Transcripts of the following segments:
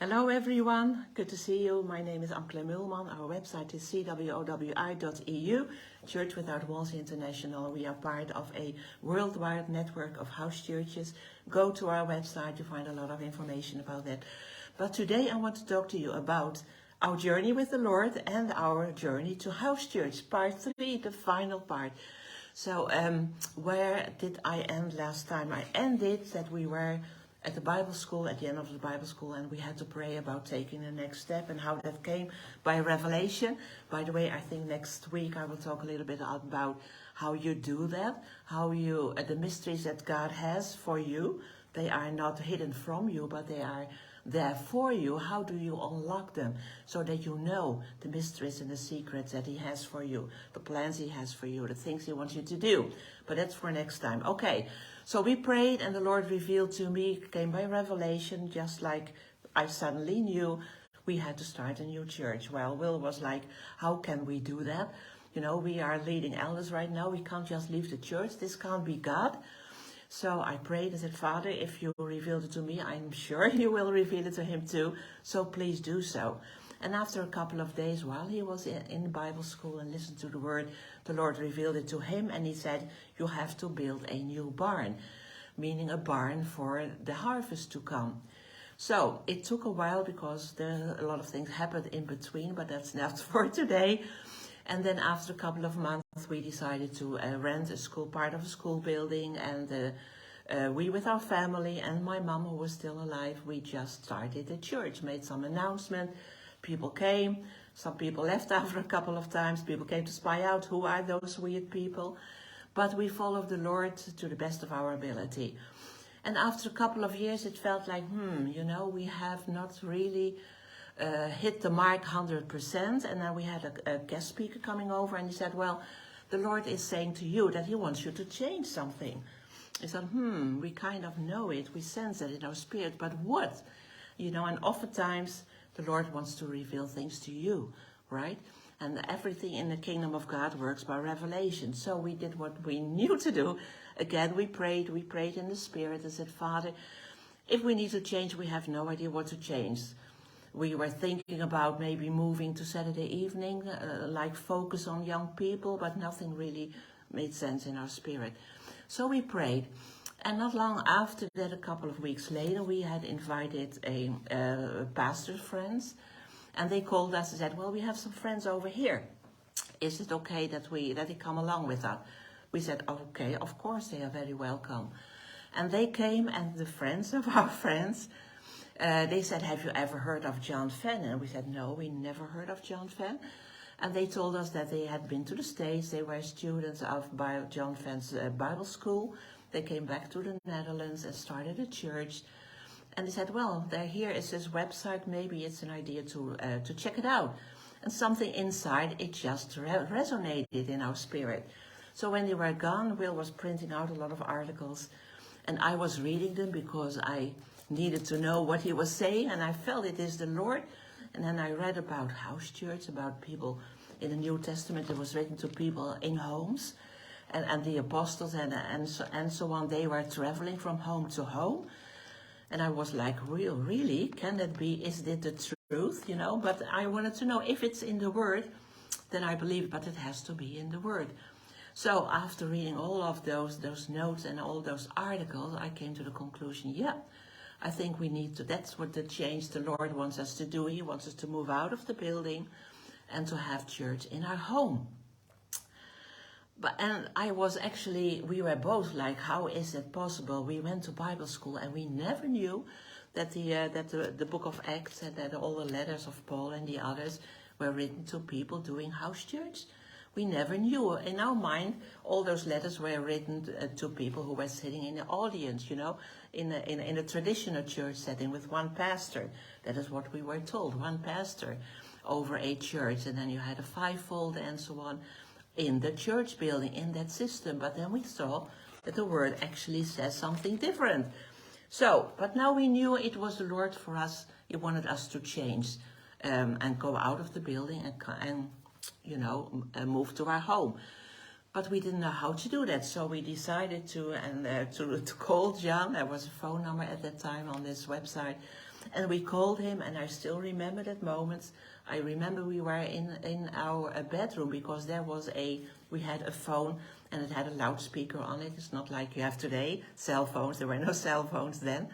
Hello everyone, good to see you. My name is Ank Kleinmeulman. Our website is cwowi.eu, Church Without Walls International. We are part of a worldwide network of house churches. Go to our website, you find a lot of information about that. But today I want to talk to you about our journey with the Lord and our journey to house church, part 3, the final part. So where did I end last time? I ended that we were at the Bible school, at the end of the Bible school, and we had to pray about taking the next step and how that came by revelation. By the way, I think next week I will talk a little bit about how you do that, how you, the mysteries that God has for you, they are not hidden from you, but they are there for you. How do you unlock them so that you know the mysteries and the secrets that He has for you, the plans He has for you, the things He wants you to do. But that's for next time. Okay, so we prayed and the Lord revealed to me, came by revelation, just like I suddenly knew we had to start a new church. Well, Will was like, how can we do that? You know, we are leading elders right now. We can't just leave the church. This can't be God. So I prayed and said, Father, if you revealed it to me, I'm sure you will reveal it to him too. So please do so. And after a couple of days, while he was in Bible school and listened to the word, the Lord revealed it to him. And he said, you have to build a new barn, meaning a barn for the harvest to come. So it took a while because a lot of things happened in between, but that's not for today. And then after a couple of months, we decided to rent a school, part of a school building. And we, with our family and my mom, who was still alive, we just started a church, made some announcement. People came. Some people left after a couple of times. People came to spy out who are those weird people. But we followed the Lord to the best of our ability. And after a couple of years, it felt like, we have not really hit the mark 100%. And then we had a guest speaker coming over and he said, well, the Lord is saying to you that he wants you to change something. I said, we kind of know it. We sense it in our spirit, but what? And oftentimes the Lord wants to reveal things to you, right? And everything in the kingdom of God works by revelation. So we did what we knew to do. Again, we prayed in the spirit and said, Father, if we need to change, we have no idea what to change. We were thinking about maybe moving to Saturday evening, like focus on young people, but nothing really made sense in our spirit. So we prayed. And not long after that, a couple of weeks later, we had invited a pastor's friends. And they called us and said, well, we have some friends over here. Is it okay that they come along with us? We said, okay, of course, they are very welcome. And they came, and the friends of our friends, they said, have you ever heard of John Fenn? And we said, no, we never heard of John Fenn. And they told us that they had been to the States. They were students of John Fenn's Bible school. They came back to the Netherlands and started a church. And they said, well, here is this website. Maybe it's an idea to check it out. And something inside, it just resonated in our spirit. So when they were gone, Will was printing out a lot of articles. And I was reading them because I needed to know what he was saying, and I felt it is the Lord. And then I read about house church, about people in the New Testament. It was written to people in homes, and the apostles and so on. They were traveling from home to home, and I was like, really? Can that be? Is it the truth? But I wanted to know if it's in the Word, then I believe. But it has to be in the Word. So after reading all of those notes and all those articles, I came to the conclusion, I think we need to, that's what the change the Lord wants us to do. He wants us to move out of the building and to have church in our home. And we were both like, how is that possible? We went to Bible school and we never knew that the book of Acts and that all the letters of Paul and the others were written to people doing house church. We never knew. In our mind, all those letters were written to people who were sitting in the audience, in a traditional church setting with one pastor. That is what we were told, one pastor over a church. And then you had a fivefold and so on in the church building, in that system. But then we saw that the word actually says something different. So, but now we knew it was the Lord for us. He wanted us to change and go out of the building and move to our home. But we didn't know how to do that, so we decided to call John. There was a phone number at that time on this website. And we called him, and I still remember that moment. I remember we were in our bedroom, because we had a phone and it had a loudspeaker on it. It's not like you have today, cell phones. There were no cell phones then.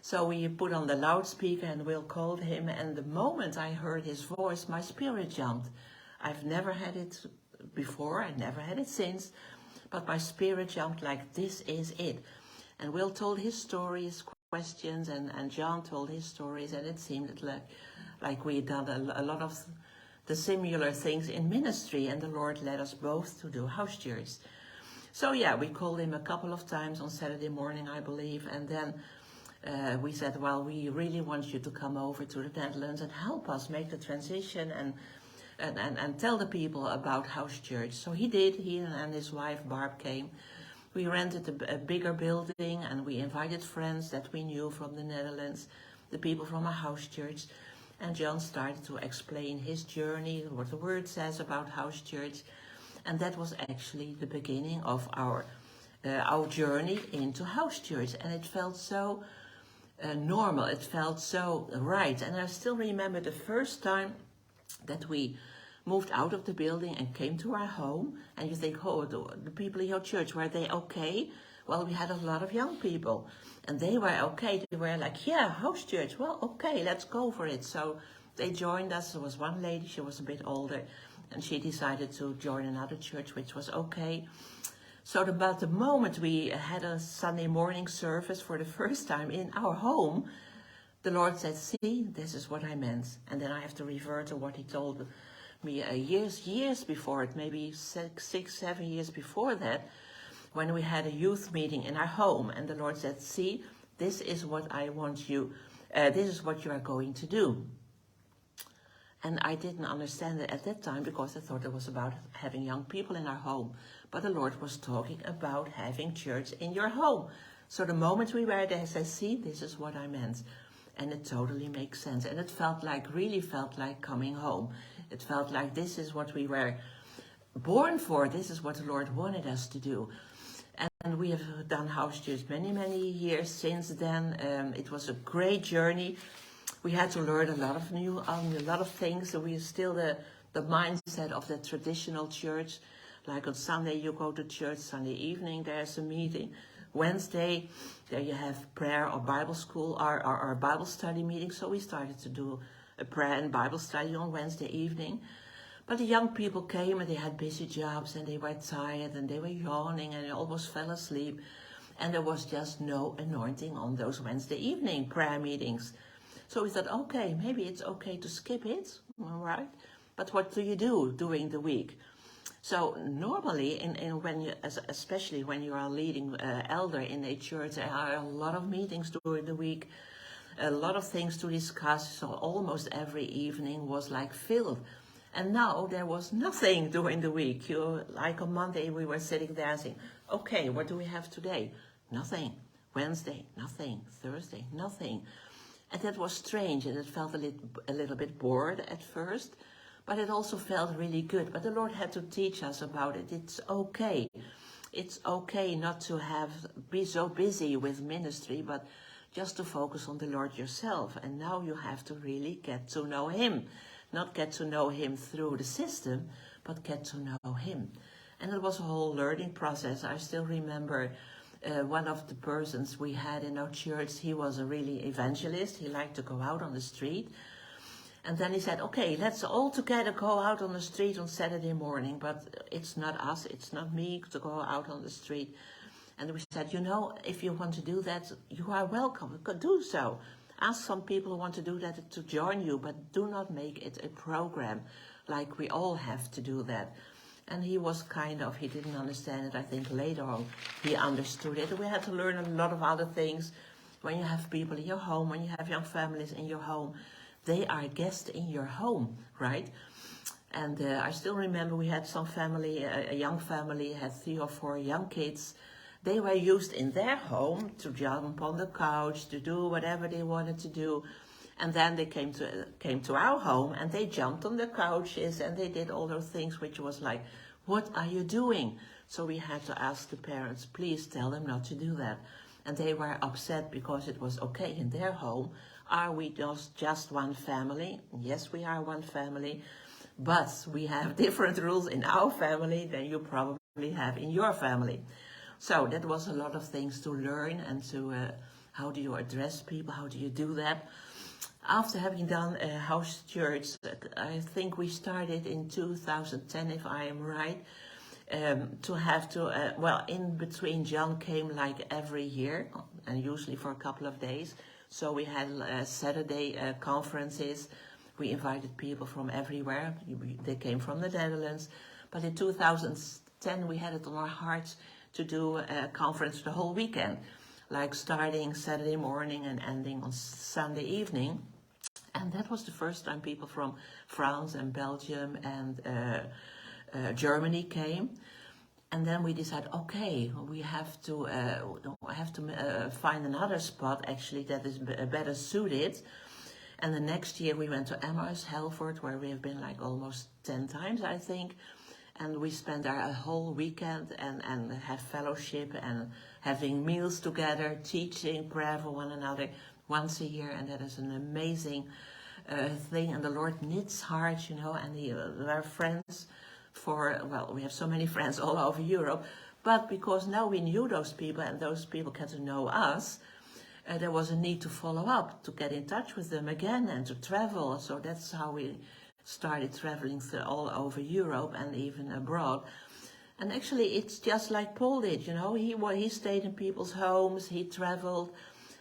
So we put on the loudspeaker and Will called him, and the moment I heard his voice, my spirit jumped. I've never had it before, I never had it since, but my spirit jumped like, this is it. And Will told his stories, questions, and John told his stories, and it seemed like we had done a lot of the similar things in ministry, and the Lord led us both to do house church. So yeah, we called him a couple of times on Saturday morning, I believe, and then we said, well, we really want you to come over to the Netherlands and help us make the transition and tell the people about house church. So he did. He and his wife Barb came. We rented a bigger building, and we invited friends that we knew from the Netherlands, the people from our house church. And John started to explain his journey, what the word says about house church. And that was actually the beginning of our journey into house church. And it felt so normal, it felt so right. And I still remember the first time that we moved out of the building and came to our home, and you think, oh, the people in your church, were they okay? Well, we had a lot of young people, and they were okay. They were like, yeah, house church, well, okay, let's go for it. So they joined us. There was one lady, she was a bit older, and she decided to join another church, which was okay. So about the moment we had a Sunday morning service for the first time in our home, the Lord said, see, this is what I meant. And then I have to refer to what he told me years before it, maybe 6, 7 years before that, when we had a youth meeting in our home. And the Lord said, see, this is what I want you, this is what you are going to do. And I didn't understand it at that time, because I thought it was about having young people in our home. But the Lord was talking about having church in your home. So the moment we were there, I said, see, this is what I meant. And it totally makes sense. And it really felt like coming home. It felt like this is what we were born for. This is what the Lord wanted us to do. And we have done house church many, many years since then. It was a great journey. We had to learn a lot of things. So we are still the mindset of the traditional church. Like on Sunday you go to church, Sunday evening there's a meeting. Wednesday, there you have prayer or Bible school or Bible study meeting. So we started to do a prayer and Bible study on Wednesday evening. But the young people came, and they had busy jobs, and they were tired, and they were yawning, and they almost fell asleep. And there was just no anointing on those Wednesday evening prayer meetings. So we thought, okay, maybe it's okay to skip it, all right? But what do you do during the week? So normally, especially when you are leading elder in a church, there are a lot of meetings during the week, a lot of things to discuss. So almost every evening was like filled. And now there was nothing during the week. Like on Monday, we were sitting there and saying, okay, what do we have today? Nothing. Wednesday, nothing. Thursday, nothing. And that was strange, and it felt a little bit bored at first. But it also felt really good. But the Lord had to teach us about it. It's okay. It's okay not to be so busy with ministry, but just to focus on the Lord yourself. And now you have to really get to know Him. Not get to know Him through the system, but get to know Him. And it was a whole learning process. I still remember one of the persons we had in our church. He was a really evangelist. He liked to go out on the street. And then he said, okay, let's all together go out on the street on Saturday morning, but it's not us, it's not me to go out on the street. And we said, if you want to do that, you are welcome, you could do so. Ask some people who want to do that to join you, but do not make it a program, like we all have to do that. And he was he didn't understand it. I think later on he understood it. We had to learn a lot of other things. When you have people in your home, when you have young families in your home, they are guests in your home, right? And I still remember we had some family, a young family, had 3 or 4 young kids. They were used in their home to jump on the couch, to do whatever they wanted to do. And then they came to our home, and they jumped on the couches, and they did all those things, which was like, what are you doing? So we had to ask the parents, please tell them not to do that. And they were upset because it was okay in their home. Are we just one family? Yes, we are one family, but we have different rules in our family than you probably have in your family. So that was a lot of things to learn, and to how do you address people, how do you do that. After having done a house church, I think we started in 2010, if I am right, well, in between John came like every year, and usually for a couple of days. So we had Saturday conferences. We invited people from everywhere. They came from the Netherlands. But in 2010, we had it on our hearts to do a conference the whole weekend, like starting Saturday morning and ending on Sunday evening. And that was the first time people from France and Belgium and Germany came. And then we decided, okay, we have to find another spot actually that is better suited. And the next year we went to Emmaus, Helvoort, where we have been like almost 10 times, I think. And we spent our whole weekend and have fellowship and having meals together, teaching, prayer for one another once a year. And that is an amazing thing. And the Lord knits hearts, you know, and our friends we have so many friends all over Europe. But because now we knew those people and those people got to know us, there was a need to follow up, to get in touch with them again and to travel. So that's how we started traveling all over Europe and even abroad. And actually it's just like Paul did, you know, he stayed in people's homes, he traveled,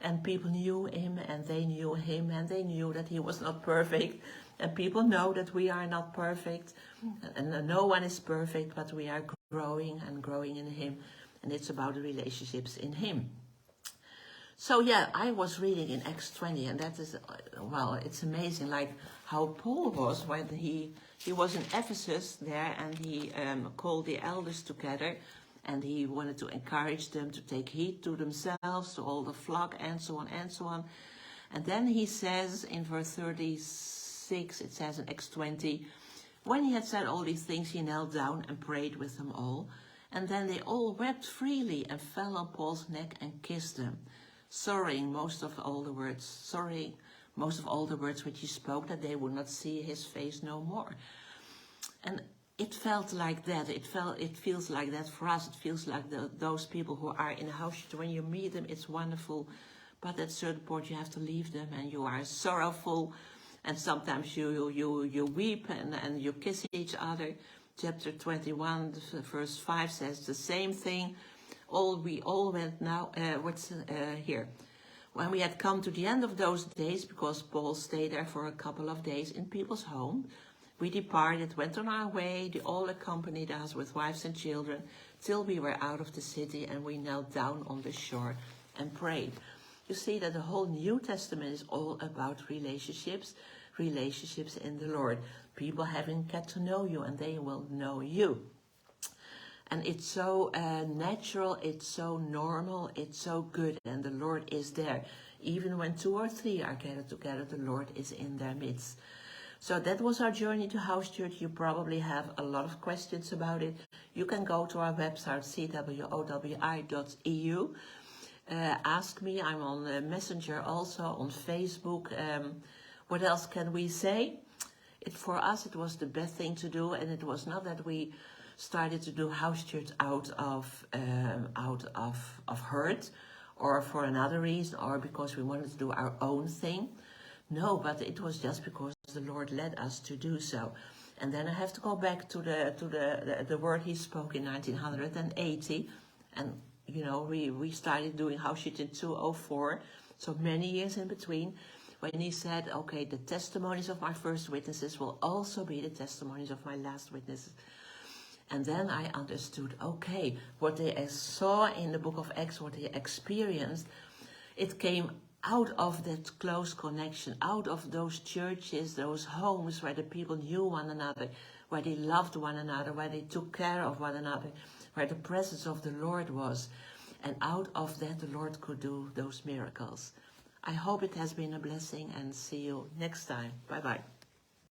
and people knew him and they knew him, and they knew that he was not perfect. And people know that we are not perfect, and no one is perfect, but we are growing and growing in him, and it's about the relationships in him. So yeah, I was reading in Acts 20, and that is, well, it's amazing, like how Paul was when he was in Ephesus there, and he called the elders together, and he wanted to encourage them to take heed to themselves, to all the flock, and so on and so on. And then he says in verse 36, it says in Acts 20, when he had said all these things, he knelt down and prayed with them all. And then they all wept freely and fell on Paul's neck and kissed him, sorrowing most of all the words which he spoke, that they would not see his face no more. And it felt like that. It feels like that for us. It feels like those people who are in a house, when you meet them, it's wonderful. But at a certain point you have to leave them, and you are sorrowful. And sometimes you weep and you kiss each other. Chapter 21, verse 5 says the same thing. We all went now, here. When we had come to the end of those days, because Paul stayed there for a couple of days in people's home, we departed, went on our way. They all accompanied us with wives and children till we were out of the city, and we knelt down on the shore and prayed. You see that the whole New Testament is all about relationships in the Lord. People having get to know you, and they will know you. And it's so natural, it's so normal, it's so good, and the Lord is there. Even when 2 or 3 are gathered together, the Lord is in their midst. So that was our journey to house church. You probably have a lot of questions about it. You can go to our website, cwowi.eu. Ask me. I'm on Messenger also, on Facebook. What else can we say? For us, it was the best thing to do, and it was not that we started to do house church out of hurt, or for another reason, or because we wanted to do our own thing. No, but it was just because the Lord led us to do so. And then I have to go back to the word he spoke in 1980, and you know, we started doing house church in 2004, so many years in between, when he said, okay, the testimonies of my first witnesses will also be the testimonies of my last witnesses. And then I understood, okay, what they saw in the book of Acts, what they experienced, it came out of that close connection, out of those churches, those homes where the people knew one another, where they loved one another, where they took care of one another, where the presence of the Lord was. And out of that, the Lord could do those miracles. I hope it has been a blessing, and see you next time. Bye-bye.